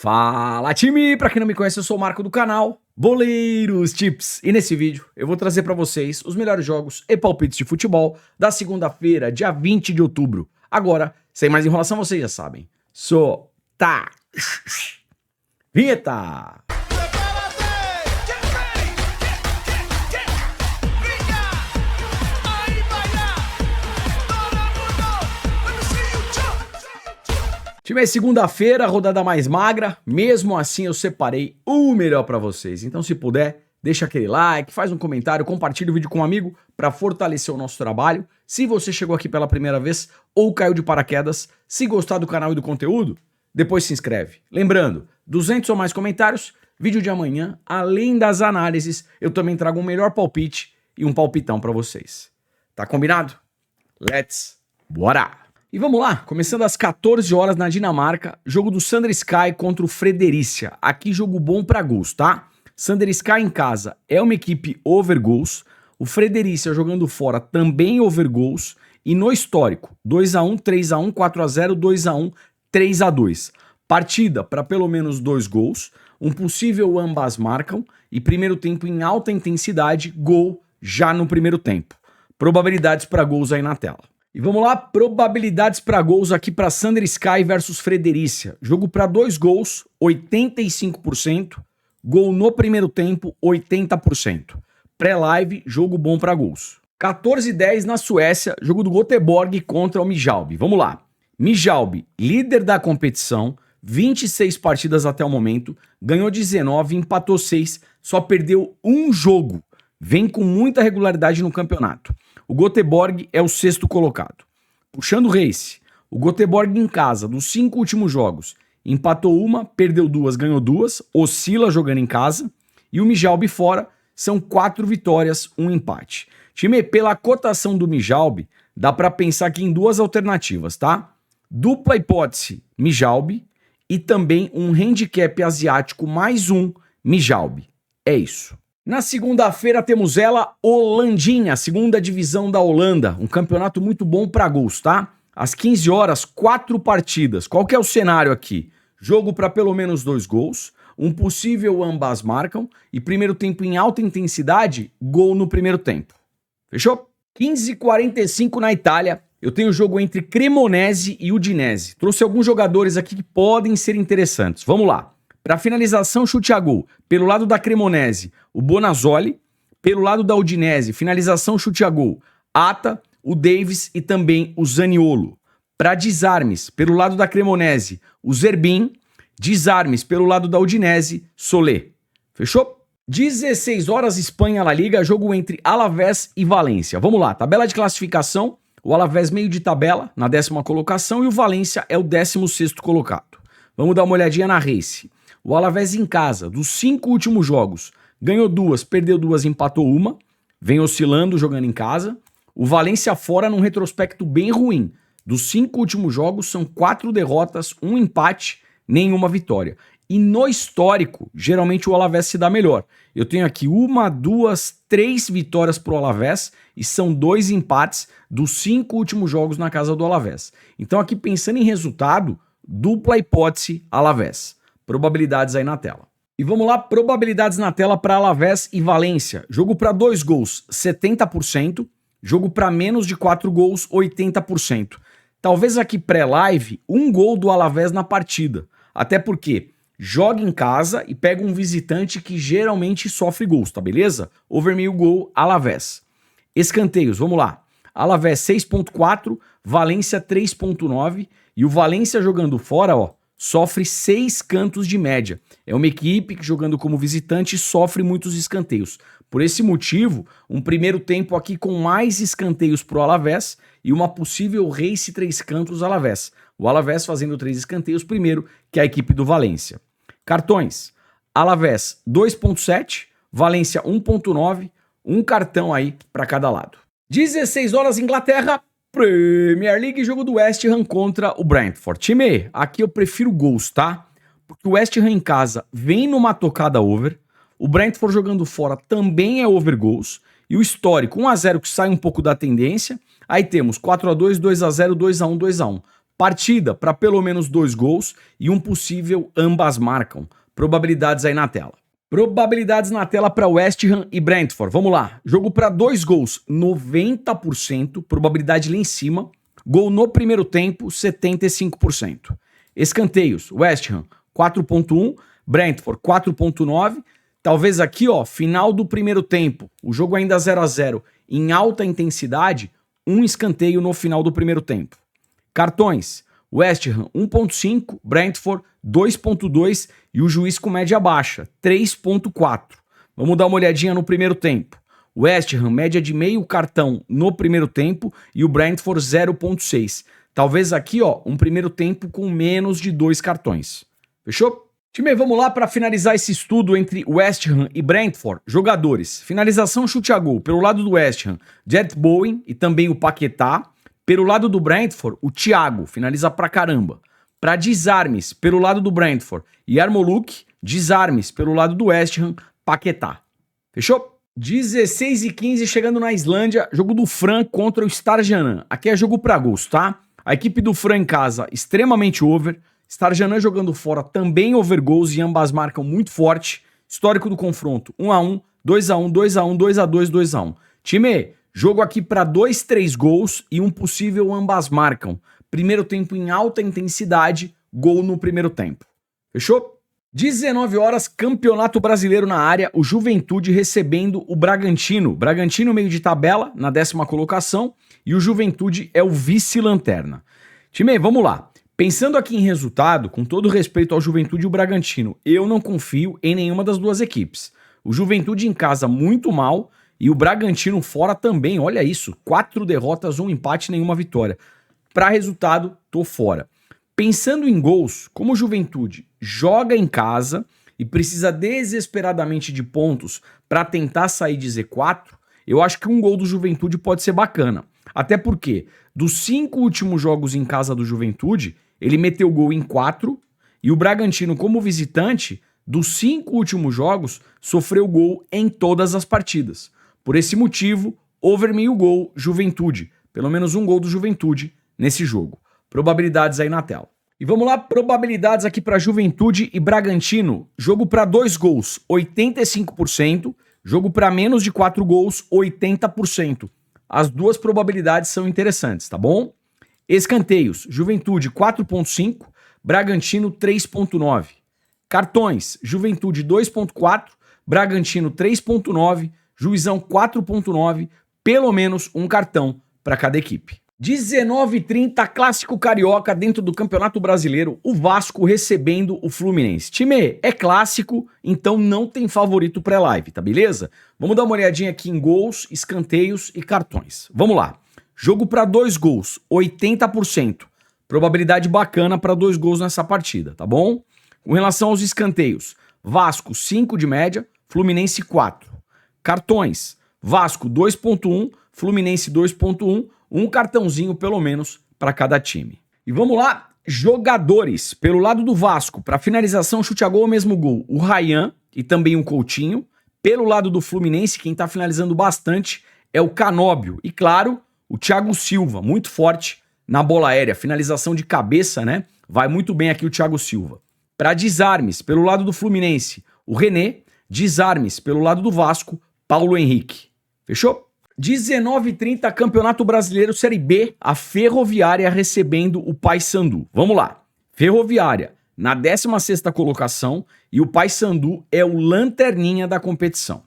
Fala time, pra quem não me conhece eu sou o Marco do canal Boleiros Tips e nesse vídeo eu vou trazer pra vocês os melhores jogos e palpites de futebol da segunda-feira, dia 20 de outubro. Agora, sem mais enrolação, vocês já sabem. Solta! Vinheta! Time, segunda-feira, rodada mais magra, mesmo assim eu separei o melhor pra vocês. Então se puder, deixa aquele like, faz um comentário, compartilha o vídeo com um amigo pra fortalecer o nosso trabalho. Se você chegou aqui pela primeira vez ou caiu de paraquedas, se gostar do canal e do conteúdo, depois se inscreve. Lembrando, 200 ou mais comentários, vídeo de amanhã, além das análises, eu também trago um melhor palpite e um palpitão pra vocês. Tá combinado? Bora! E vamos lá, começando às 14 horas na Dinamarca, jogo do Sander Sky contra o Fredericia. Aqui jogo bom pra gols, tá? Sander Sky em casa é uma equipe over gols, o Fredericia jogando fora também over gols, e no histórico, 2x1, 3x1, 4x0, 2x1, 3x2. Partida para pelo menos 2 gols, um possível ambas marcam, e primeiro tempo em alta intensidade, gol já no primeiro tempo. Probabilidades para gols aí na tela. E vamos lá, probabilidades para gols aqui para Sander Sky versus Fredericia. Jogo para 2 gols, 85%. Gol no primeiro tempo, 80%. Pré-live, jogo bom para gols. 14h10 na Suécia, jogo do Göteborg contra o Midtjylland. Vamos lá. Midtjylland, líder da competição, 26 partidas até o momento, ganhou 19, empatou 6, só perdeu um jogo. Vem com muita regularidade no campeonato. O Göteborg é o 6º colocado. Puxando o race, o Göteborg em casa, dos 5 últimos jogos, empatou 1, perdeu 2, ganhou 2, oscila jogando em casa, e o Midtjylland fora são 4 vitórias, 1 empate. Time, pela cotação do Midtjylland, dá para pensar aqui em 2 alternativas, tá? Dupla hipótese Midtjylland e também um handicap asiático mais 1 Midtjylland. É isso. Na segunda-feira temos ela, Holandinha, segunda divisão da Holanda. Um campeonato muito bom para gols, tá? Às 15 horas, 4 partidas. Qual que é o cenário aqui? Jogo para pelo menos 2 gols, um possível ambas marcam e primeiro tempo em alta intensidade, gol no primeiro tempo. Fechou? 15h45 na Itália. Eu tenho o jogo entre Cremonese e Udinese. Trouxe alguns jogadores aqui que podem ser interessantes. Vamos lá. Para finalização, chute a gol. Pelo lado da Cremonese, o Bonazzoli. Pelo lado da Udinese, finalização, chute a gol. Atta, o Davis e também o Zaniolo. Para desarmes, pelo lado da Cremonese, o Zerbin. Desarmes, pelo lado da Udinese, Solé. Fechou? 16 horas, Espanha, La Liga, jogo entre Alavés e Valência. Vamos lá, tabela de classificação. O Alavés meio de tabela, na 10ª colocação, e o Valência é o 16º colocado. Vamos dar uma olhadinha na race. O Alavés em casa, dos 5 últimos jogos, ganhou 2, perdeu 2, empatou 1, vem oscilando jogando em casa. O Valência fora num retrospecto bem ruim. Dos 5 últimos jogos, são 4 derrotas, 1 empate, nenhuma vitória. E no histórico, geralmente o Alavés se dá melhor. Eu tenho aqui 1, 2, 3 vitórias pro Alavés e são 2 empates dos 5 últimos jogos na casa do Alavés. Então aqui pensando em resultado, dupla hipótese Alavés. Probabilidades aí na tela. E vamos lá, probabilidades na tela para Alavés e Valência. Jogo para 2 gols, 70%. Jogo para menos de 4 gols, 80%. Talvez aqui pré-live, 1 gol do Alavés na partida. Até porque joga em casa e pega um visitante que geralmente sofre gols, tá beleza? Over meio gol, Alavés. Escanteios, vamos lá. Alavés 6.4, Valência 3.9 e o Valência jogando fora, ó, sofre 6 cantos de média. É uma equipe que jogando como visitante sofre muitos escanteios. Por esse motivo, um primeiro tempo aqui com mais escanteios pro Alavés e uma possível race 3 cantos Alavés. O Alavés fazendo 3 escanteios primeiro que a equipe do Valência. Cartões. Alavés 2.7, Valência 1.9, um cartão aí para cada lado. 16 horas Inglaterra, Premier League, jogo do West Ham contra o Brentford. Time, aqui eu prefiro gols, tá? Porque o West Ham em casa vem numa tocada over, o Brentford jogando fora também é over gols, e o histórico 1x0 que sai um pouco da tendência, aí temos 4x2, 2x0, 2x1, 2x1. Partida para pelo menos 2 gols e um possível ambas marcam. Probabilidades aí na tela. Probabilidades na tela para West Ham e Brentford. Vamos lá. Jogo para 2 gols, 90%. Probabilidade lá em cima. Gol no primeiro tempo, 75%. Escanteios, West Ham 4.1, Brentford 4.9. Talvez aqui, ó, final do primeiro tempo. O jogo ainda 0-0 em alta intensidade, um escanteio no final do primeiro tempo. Cartões, West Ham 1.5, Brentford 2.2 e o juiz com média baixa, 3.4. Vamos dar uma olhadinha no primeiro tempo. West Ham, média de meio cartão no primeiro tempo e o Brentford 0.6. Talvez aqui, ó, um primeiro tempo com menos de 2 cartões. Fechou? Time, vamos lá para finalizar esse estudo entre West Ham e Brentford. Jogadores, finalização chute a gol. Pelo lado do West Ham, Jarrod Bowen e também o Paquetá. Pelo lado do Brentford, o Thiago, finaliza pra caramba. Para desarmes, pelo lado do Brentford, Yarmolenko. Desarmes, pelo lado do West Ham, Paquetá. Fechou? 16:15 chegando na Islândia, jogo do Fram contra o Stjarnan. Aqui é jogo pra gols, tá? A equipe do Fram em casa, extremamente over. Stjarnan jogando fora, também over goals e ambas marcam muito forte. Histórico do confronto, 1-1, 2-1, 2-1, 2-2, 2-1. Time, jogo aqui para 2, 3 gols e um possível ambas marcam. Primeiro tempo em alta intensidade, gol no primeiro tempo. Fechou? 19 horas, Campeonato Brasileiro na área, o Juventude recebendo o Bragantino. Bragantino meio de tabela, na 10ª colocação, e o Juventude é o vice-lanterna. Time, vamos lá. Pensando aqui em resultado, com todo respeito ao Juventude e o Bragantino, eu não confio em nenhuma das duas equipes. O Juventude em casa muito mal e o Bragantino fora também, olha isso, 4 derrotas, 1 empate, nenhuma vitória. Para resultado, tô fora. Pensando em gols, como o Juventude joga em casa e precisa desesperadamente de pontos para tentar sair de Z4, eu acho que um gol do Juventude pode ser bacana. Até porque, dos 5 últimos jogos em casa do Juventude, ele meteu gol em 4 e o Bragantino, como visitante, dos 5 últimos jogos, sofreu gol em todas as partidas. Por esse motivo, over meio gol, Juventude. Pelo menos um gol do Juventude nesse jogo. Probabilidades aí na tela. E vamos lá, probabilidades aqui para Juventude e Bragantino. Jogo para 2 gols, 85%. Jogo para menos de 4 gols, 80%. As duas probabilidades são interessantes, tá bom? Escanteios, Juventude 4.5, Bragantino 3.9. Cartões, Juventude 2.4, Bragantino 3.9, Juizão 4.9, pelo menos um cartão para cada equipe. 19:30, clássico carioca dentro do Campeonato Brasileiro, o Vasco recebendo o Fluminense. Time, é clássico, então não tem favorito pré-live, tá beleza? Vamos dar uma olhadinha aqui em gols, escanteios e cartões. Vamos lá. Jogo para 2 gols, 80%. Probabilidade bacana para 2 gols nessa partida, tá bom? Com relação aos escanteios, Vasco 5 de média, Fluminense 4. Cartões, Vasco 2.1, Fluminense 2.1, um cartãozinho pelo menos para cada time. E vamos lá, jogadores. Pelo lado do Vasco, para finalização, chute a gol ou mesmo gol, o Ryan e também o Coutinho. Pelo lado do Fluminense, quem está finalizando bastante é o Canóbio. E claro, o Thiago Silva, muito forte na bola aérea, finalização de cabeça, né? Vai muito bem aqui o Thiago Silva. Para desarmes, pelo lado do Fluminense, o René. Desarmes, pelo lado do Vasco, Paulo Henrique. Fechou? 19:30, Campeonato Brasileiro Série B, a Ferroviária recebendo o Paysandu. Vamos lá. Ferroviária na 16ª colocação e o Paysandu é o lanterninha da competição.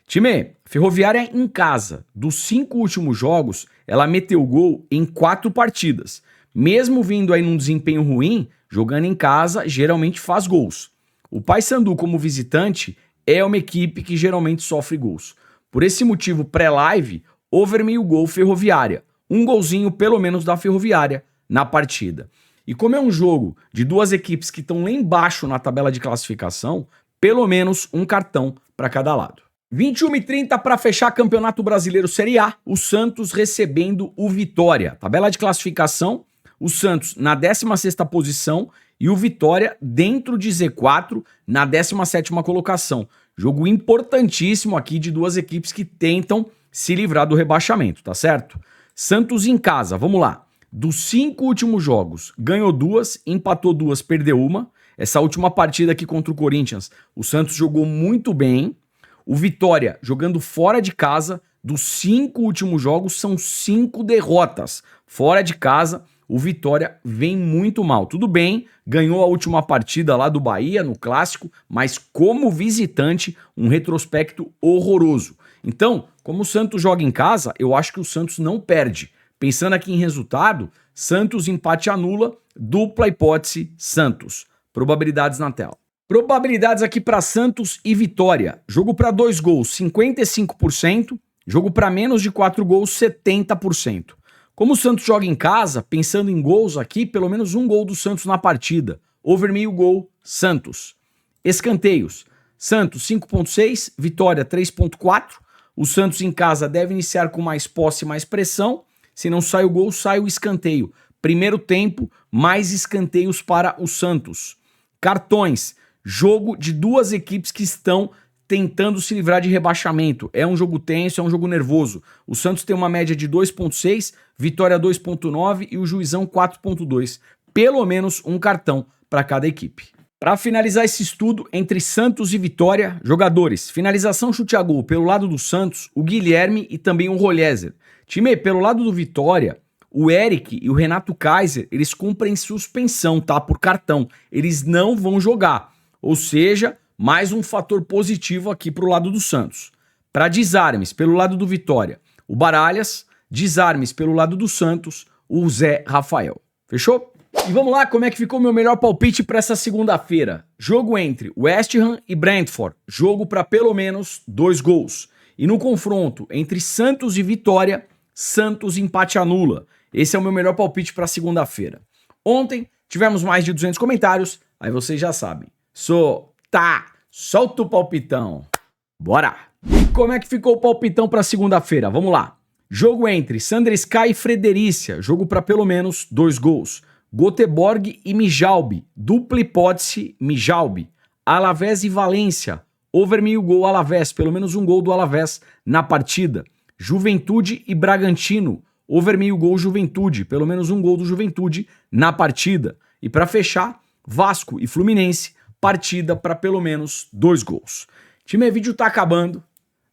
Time, Ferroviária em casa, dos 5 últimos jogos, ela meteu gol em 4 partidas. Mesmo vindo aí num desempenho ruim, jogando em casa, geralmente faz gols. O Paysandu, como visitante, é uma equipe que geralmente sofre gols. Por esse motivo, pré-live, over meio gol Ferroviária. Um golzinho pelo menos da Ferroviária na partida. E como é um jogo de duas equipes que estão lá embaixo na tabela de classificação, pelo menos um cartão para cada lado. 21:30 para fechar Campeonato Brasileiro Série A, o Santos recebendo o Vitória. Tabela de classificação, o Santos na 16ª posição e o Vitória dentro de Z4 na 17ª colocação. Jogo importantíssimo aqui de duas equipes que tentam se livrar do rebaixamento, tá certo? Santos em casa, vamos lá. Dos 5 últimos jogos, ganhou 2, empatou 2, perdeu 1. Essa última partida aqui contra o Corinthians, o Santos jogou muito bem. O Vitória, jogando fora de casa, dos 5 últimos jogos, são 5 derrotas. Fora de casa, o Vitória vem muito mal. Tudo bem, ganhou a última partida lá do Bahia, no Clássico, mas como visitante, um retrospecto horroroso. Então, como o Santos joga em casa, eu acho que o Santos não perde. Pensando aqui em resultado, Santos empate anula, dupla hipótese Santos. Probabilidades na tela. Probabilidades aqui para Santos e Vitória. Jogo para 2 gols, 55%. Jogo para menos de 4 gols, 70%. Como o Santos joga em casa, pensando em gols aqui, pelo menos um gol do Santos na partida. Over meio gol, Santos. Escanteios. Santos 5.6, Vitória 3.4. O Santos em casa deve iniciar com mais posse e mais pressão. Se não sai o gol, sai o escanteio. Primeiro tempo, mais escanteios para o Santos. Cartões. Jogo de duas equipes que estão tentando se livrar de rebaixamento. É um jogo tenso, é um jogo nervoso. O Santos tem uma média de 2.6, Vitória 2.9 e o Juizão 4.2. Pelo menos um cartão para cada equipe. Para finalizar esse estudo entre Santos e Vitória, jogadores, finalização chute a gol pelo lado do Santos, o Guilherme e também o Rolhézer. Time, pelo lado do Vitória, o Eric e o Renato Kaiser, eles cumprem suspensão, tá? Por cartão. Eles não vão jogar. Ou seja, mais um fator positivo aqui pro lado do Santos. Para desarmes, pelo lado do Vitória, o Baralhas, desarmes pelo lado do Santos, o Zé Rafael. Fechou? E vamos lá, como é que ficou meu melhor palpite para essa segunda-feira? Jogo entre West Ham e Brentford, jogo para pelo menos 2 gols. E no confronto entre Santos e Vitória, Santos empate anula. Esse é o meu melhor palpite para segunda-feira. Ontem tivemos mais de 200 comentários, aí vocês já sabem. Solta o palpitão. Bora! E como é que ficou o palpitão para segunda-feira? Vamos lá. Jogo entre Sandra Sky e Frederícia, jogo para pelo menos 2 gols. Göteborg e Mijalbi, dupla hipótese Mijalbi. Alavés e Valência, over meio gol Alavés, pelo menos um gol do Alavés na partida. Juventude e Bragantino, over meio gol Juventude, pelo menos um gol do Juventude na partida. E para fechar, Vasco e Fluminense, partida para pelo menos 2 gols. Time, o vídeo tá acabando.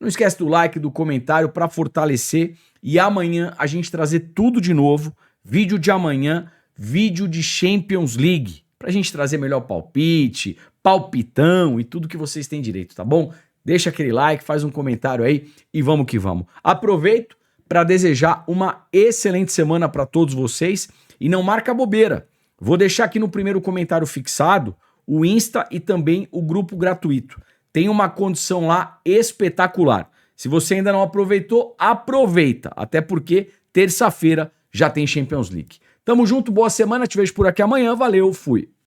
Não esquece do like, do comentário para fortalecer. E amanhã a gente trazer tudo de novo. Vídeo de amanhã, vídeo de Champions League. Pra gente trazer melhor palpite, palpitão e tudo que vocês têm direito, tá bom? Deixa aquele like, faz um comentário aí e vamos que vamos. Aproveito para desejar uma excelente semana para todos vocês e não marca bobeira. Vou deixar aqui no primeiro comentário fixado o Insta e também o grupo gratuito. Tem uma condição lá espetacular. Se você ainda não aproveitou, aproveita. Até porque terça-feira já tem Champions League. Tamo junto, boa semana, te vejo por aqui amanhã. Valeu, fui.